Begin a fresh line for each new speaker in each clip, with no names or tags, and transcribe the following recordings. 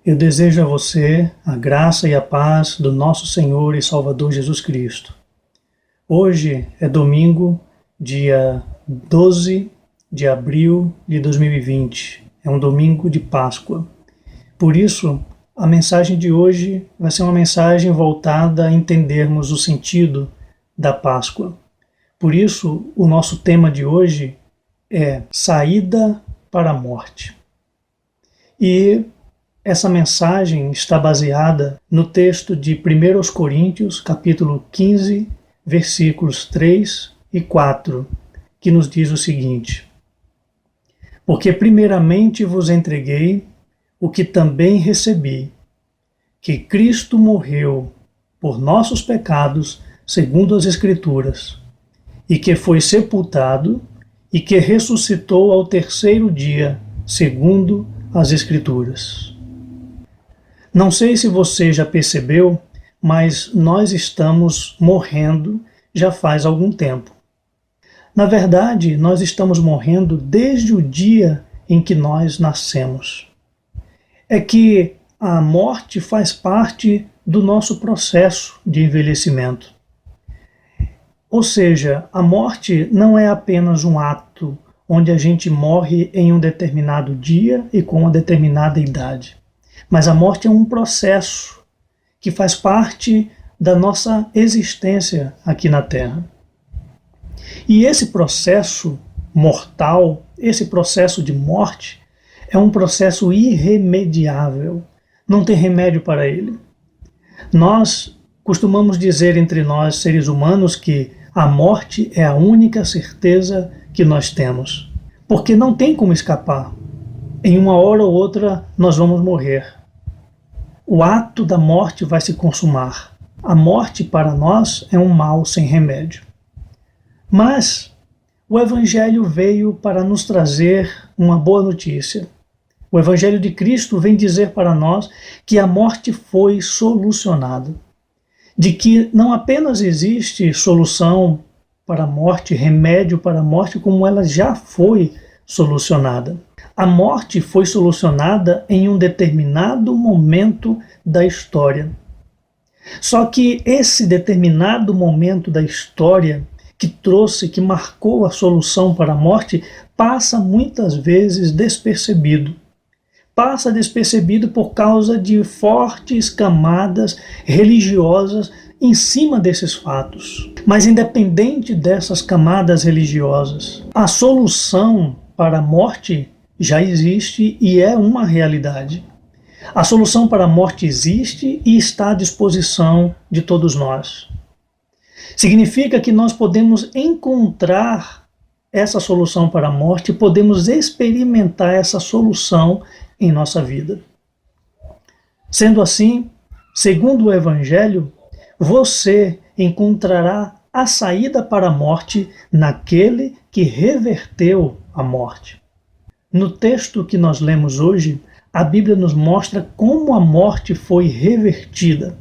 Eu desejo a você a graça e a paz do nosso Senhor e Salvador Jesus Cristo. Hoje é domingo, dia 12 de abril de 2020. É um domingo de Páscoa. Por isso, a mensagem de hoje vai ser uma mensagem voltada a entendermos o sentido da Páscoa. Por isso, o nosso tema de hoje é saída para a morte. E essa mensagem está baseada no texto de 1 Coríntios, capítulo 15, versículos 3 e 4, que nos diz o seguinte: Porque primeiramente vos entreguei o que também recebi, que Cristo morreu por nossos pecados, segundo as Escrituras, e que foi sepultado e que ressuscitou ao terceiro dia, segundo as Escrituras. Não sei se você já percebeu, mas nós estamos morrendo já faz algum tempo. Na verdade, nós estamos morrendo desde o dia em que nós nascemos. É que a morte faz parte do nosso processo de envelhecimento. Ou seja, a morte não é apenas um ato onde a gente morre em um determinado dia e com uma determinada idade. Mas a morte é um processo que faz parte da nossa existência aqui na Terra. E esse processo mortal, esse processo de morte, é um processo irremediável. Não tem remédio para ele. Nós costumamos dizer entre nós, seres humanos, que a morte é a única certeza que nós temos. Porque não tem como escapar. Em uma hora ou outra nós vamos morrer. O ato da morte vai se consumar. A morte para nós é um mal sem remédio. Mas o Evangelho veio para nos trazer uma boa notícia. O Evangelho de Cristo vem dizer para nós que a morte foi solucionada. De que não apenas existe solução para a morte, remédio para a morte, como ela já foi solucionada. A morte foi solucionada em um determinado momento da história. Só que esse determinado momento da história que marcou a solução para a morte, passa muitas vezes despercebido. Passa despercebido por causa de fortes camadas religiosas em cima desses fatos. Mas independente dessas camadas religiosas, a solução para a morte já existe e é uma realidade. A solução para a morte existe e está à disposição de todos nós. Significa que nós podemos encontrar essa solução para a morte, podemos experimentar essa solução em nossa vida. Sendo assim, segundo o Evangelho, você encontrará a saída para a morte naquele que reverteu a morte. No texto que nós lemos hoje, a Bíblia nos mostra como a morte foi revertida.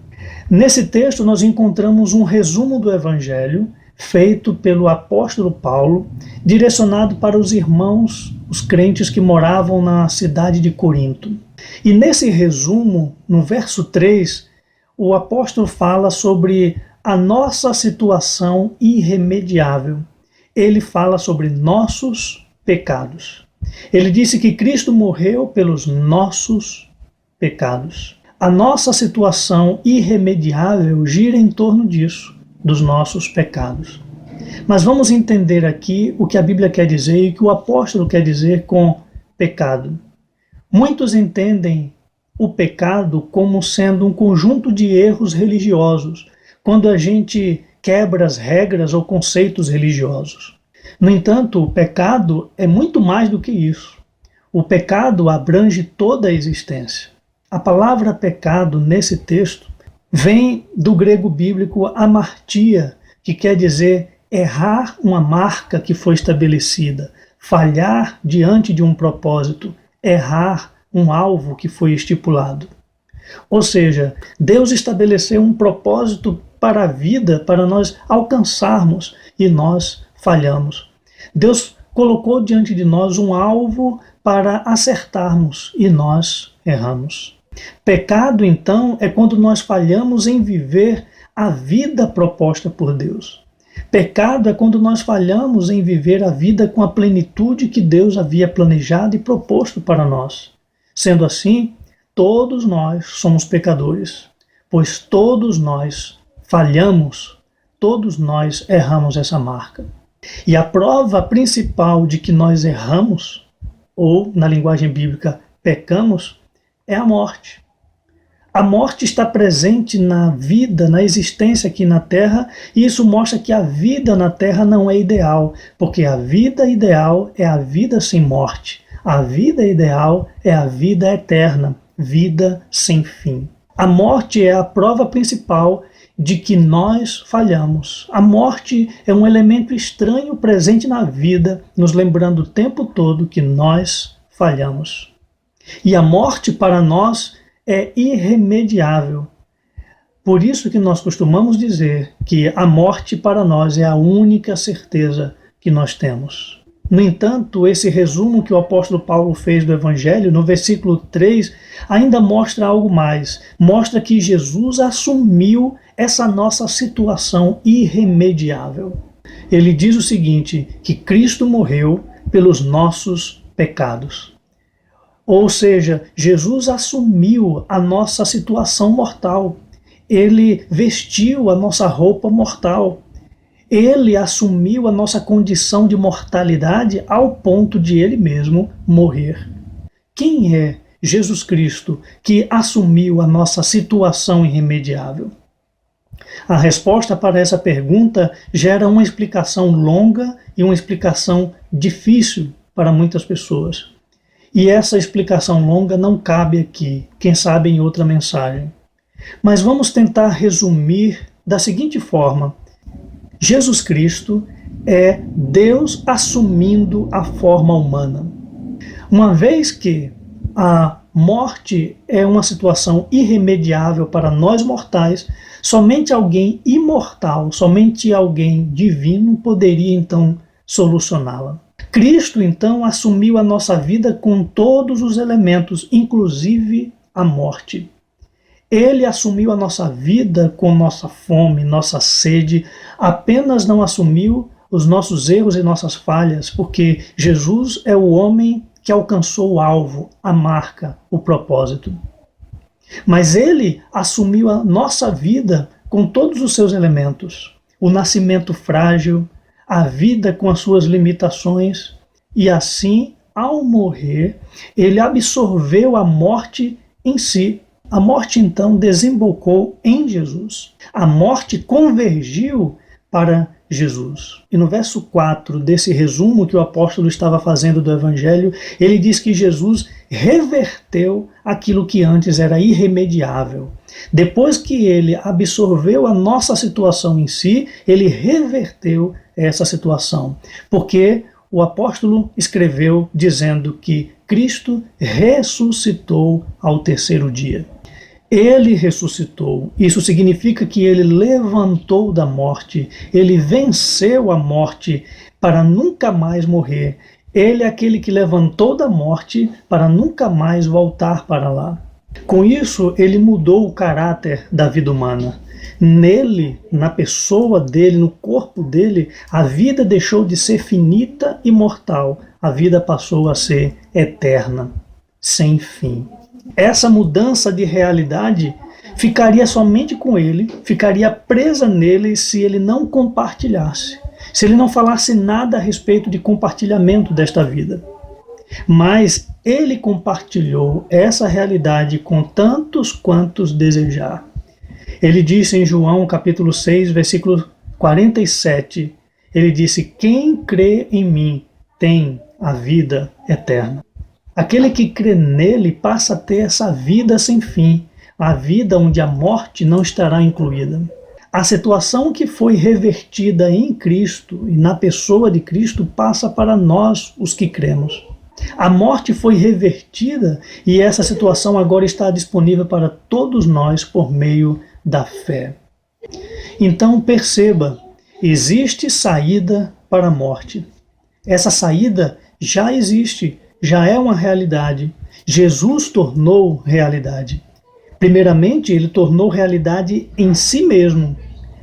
Nesse texto nós encontramos um resumo do Evangelho feito pelo apóstolo Paulo, direcionado para os irmãos, os crentes que moravam na cidade de Corinto. E nesse resumo, no verso 3, o apóstolo fala sobre a nossa situação irremediável. Ele fala sobre nossos pecados. Ele disse que Cristo morreu pelos nossos pecados. A nossa situação irremediável gira em torno disso, dos nossos pecados. Mas vamos entender aqui o que a Bíblia quer dizer e o que o apóstolo quer dizer com pecado. Muitos entendem o pecado como sendo um conjunto de erros religiosos, quando a gente quebra as regras ou conceitos religiosos. No entanto, o pecado é muito mais do que isso. O pecado abrange toda a existência. A palavra pecado nesse texto vem do grego bíblico amartia, que quer dizer errar uma marca que foi estabelecida, falhar diante de um propósito, errar um alvo que foi estipulado. Ou seja, Deus estabeleceu um propósito para a vida, para nós alcançarmos, e nós falhamos. Deus colocou diante de nós um alvo para acertarmos e nós erramos. Pecado, então, é quando nós falhamos em viver a vida proposta por Deus. Pecado é quando nós falhamos em viver a vida com a plenitude que Deus havia planejado e proposto para nós. Sendo assim, todos nós somos pecadores, pois todos nós falhamos, todos nós erramos essa marca. E a prova principal de que nós erramos, ou na linguagem bíblica, pecamos, é a morte. A morte está presente na vida, na existência aqui na Terra, e isso mostra que a vida na Terra não é ideal, porque a vida ideal é a vida sem morte. A vida ideal é a vida eterna, vida sem fim. A morte é a prova principal de que nós falhamos. A morte é um elemento estranho presente na vida, nos lembrando o tempo todo que nós falhamos. E a morte para nós é irremediável. Por isso que nós costumamos dizer que a morte para nós é a única certeza que nós temos. No entanto, esse resumo que o apóstolo Paulo fez do Evangelho, no versículo 3, ainda mostra algo mais. Mostra que Jesus assumiu essa nossa situação irremediável. Ele diz o seguinte, que Cristo morreu pelos nossos pecados. Ou seja, Jesus assumiu a nossa situação mortal. Ele vestiu a nossa roupa mortal. Ele assumiu a nossa condição de mortalidade ao ponto de ele mesmo morrer. Quem é Jesus Cristo que assumiu a nossa situação irremediável? A resposta para essa pergunta gera uma explicação longa e uma explicação difícil para muitas pessoas. E essa explicação longa não cabe aqui, quem sabe em outra mensagem. Mas vamos tentar resumir da seguinte forma. Jesus Cristo é Deus assumindo a forma humana. Uma vez que a morte é uma situação irremediável para nós mortais, somente alguém imortal, somente alguém divino poderia então solucioná-la. Cristo então assumiu a nossa vida com todos os elementos, inclusive a morte. Ele assumiu a nossa vida com nossa fome, nossa sede, apenas não assumiu os nossos erros e nossas falhas, porque Jesus é o homem que alcançou o alvo, a marca, o propósito. Mas ele assumiu a nossa vida com todos os seus elementos, o nascimento frágil, a vida com as suas limitações, e assim, ao morrer, ele absorveu a morte em si. A morte, então, desembocou em Jesus. A morte convergiu para Jesus. E no verso 4 desse resumo que o apóstolo estava fazendo do Evangelho, ele diz que Jesus reverteu aquilo que antes era irremediável. Depois que ele absorveu a nossa situação em si, ele reverteu essa situação. Porque o apóstolo escreveu dizendo que Cristo ressuscitou ao terceiro dia. Ele ressuscitou. Isso significa que ele levantou da morte, ele venceu a morte para nunca mais morrer. Ele é aquele que levantou da morte para nunca mais voltar para lá. Com isso, ele mudou o caráter da vida humana. Nele, na pessoa dele, no corpo dele, a vida deixou de ser finita e mortal. A vida passou a ser eterna, sem fim. Essa mudança de realidade ficaria somente com ele, ficaria presa nele se ele não compartilhasse, se ele não falasse nada a respeito de compartilhamento desta vida. Mas ele compartilhou essa realidade com tantos quantos desejar. Ele disse em João capítulo 6, versículo 47, ele disse, quem crê em mim tem a vida eterna. Aquele que crê nele passa a ter essa vida sem fim, a vida onde a morte não estará incluída. A situação que foi revertida em Cristo e na pessoa de Cristo passa para nós, os que cremos. A morte foi revertida e essa situação agora está disponível para todos nós por meio da fé. Então perceba, existe saída para a morte. Essa saída já existe, já é uma realidade. Jesus tornou realidade. Primeiramente, ele tornou realidade em si mesmo,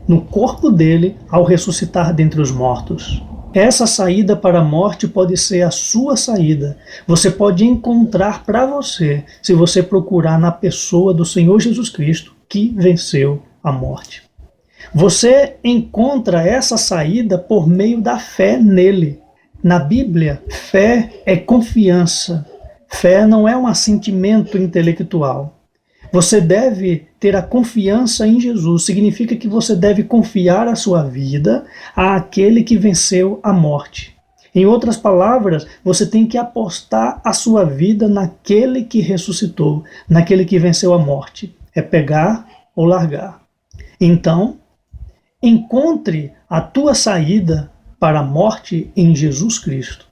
no corpo dele, ao ressuscitar dentre os mortos. Essa saída para a morte pode ser a sua saída. Você pode encontrar para você, se você procurar na pessoa do Senhor Jesus Cristo, que venceu a morte. Você encontra essa saída por meio da fé nele. Na Bíblia, fé é confiança. Fé não é um assentimento intelectual. Você deve ter a confiança em Jesus. Significa que você deve confiar a sua vida àquele que venceu a morte. Em outras palavras, você tem que apostar a sua vida naquele que ressuscitou, naquele que venceu a morte. É pegar ou largar. Então, encontre a tua saída para a morte em Jesus Cristo.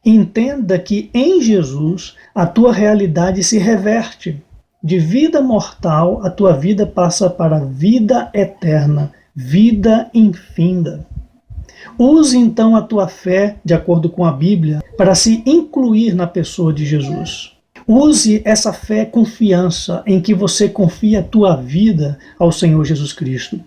Entenda que em Jesus a tua realidade se reverte. De vida mortal, a tua vida passa para vida eterna, vida infinda. Use então a tua fé, de acordo com a Bíblia, para se incluir na pessoa de Jesus. Use essa fé confiança em que você confia a tua vida ao Senhor Jesus Cristo.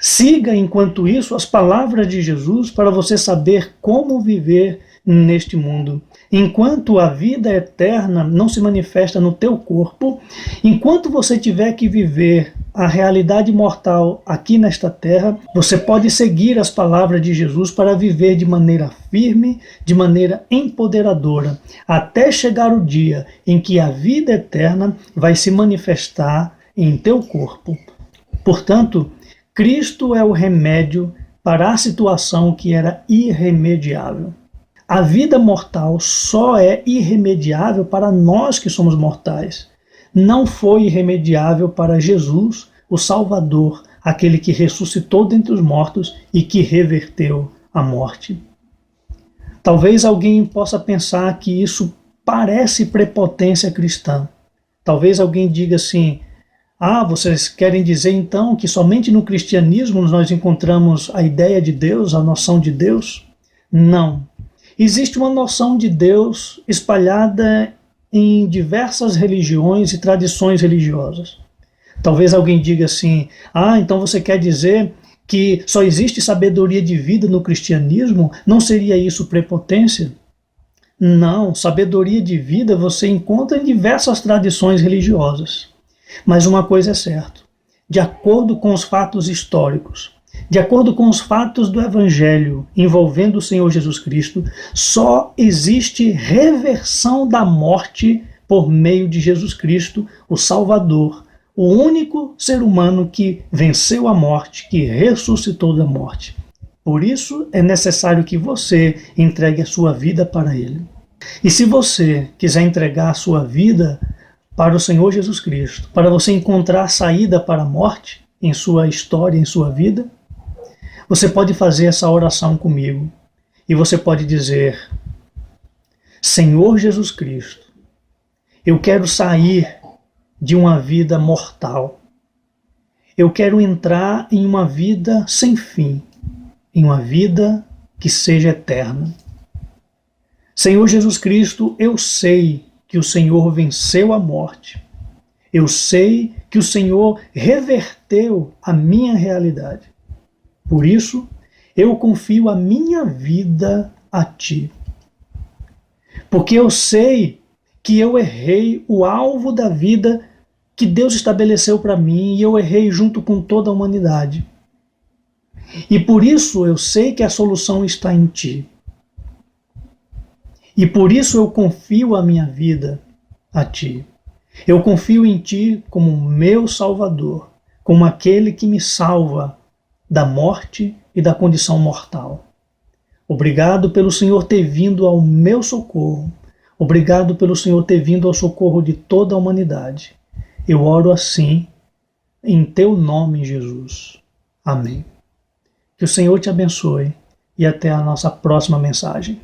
Siga, enquanto isso, as palavras de Jesus para você saber como viver neste mundo. Enquanto a vida eterna não se manifesta no teu corpo, enquanto você tiver que viver a realidade mortal aqui nesta terra, você pode seguir as palavras de Jesus para viver de maneira firme, de maneira empoderadora, até chegar o dia em que a vida eterna vai se manifestar em teu corpo. Portanto, Cristo é o remédio para a situação que era irremediável. A vida mortal só é irremediável para nós que somos mortais. Não foi irremediável para Jesus, o Salvador, aquele que ressuscitou dentre os mortos e que reverteu a morte. Talvez alguém possa pensar que isso parece prepotência cristã. Talvez alguém diga assim: vocês querem dizer então que somente no cristianismo nós encontramos a ideia de Deus, a noção de Deus? Não. Existe uma noção de Deus espalhada em diversas religiões e tradições religiosas. Talvez alguém diga assim: então você quer dizer que só existe sabedoria de vida no cristianismo? Não seria isso prepotência? Não, sabedoria de vida você encontra em diversas tradições religiosas. Mas uma coisa é certa: de acordo com os fatos históricos, de acordo com os fatos do Evangelho envolvendo o Senhor Jesus Cristo, só existe reversão da morte por meio de Jesus Cristo, o Salvador, o único ser humano que venceu a morte, que ressuscitou da morte. Por isso é necessário que você entregue a sua vida para Ele. E se você quiser entregar a sua vida para o Senhor Jesus Cristo, para você encontrar saída para a morte em sua história, em sua vida, você pode fazer essa oração comigo. E você pode dizer: Senhor Jesus Cristo, eu quero sair de uma vida mortal. Eu quero entrar em uma vida sem fim, em uma vida que seja eterna. Senhor Jesus Cristo, eu sei que o Senhor venceu a morte. Eu sei que o Senhor reverteu a minha realidade. Por isso, eu confio a minha vida a Ti. Porque eu sei que eu errei o alvo da vida que Deus estabeleceu para mim e eu errei junto com toda a humanidade. E por isso eu sei que a solução está em Ti. E por isso eu confio a minha vida a Ti. Eu confio em Ti como meu Salvador, como aquele que me salva da morte e da condição mortal. Obrigado pelo Senhor ter vindo ao meu socorro. Obrigado pelo Senhor ter vindo ao socorro de toda a humanidade. Eu oro assim, em Teu nome, Jesus. Amém. Que o Senhor te abençoe e até a nossa próxima mensagem.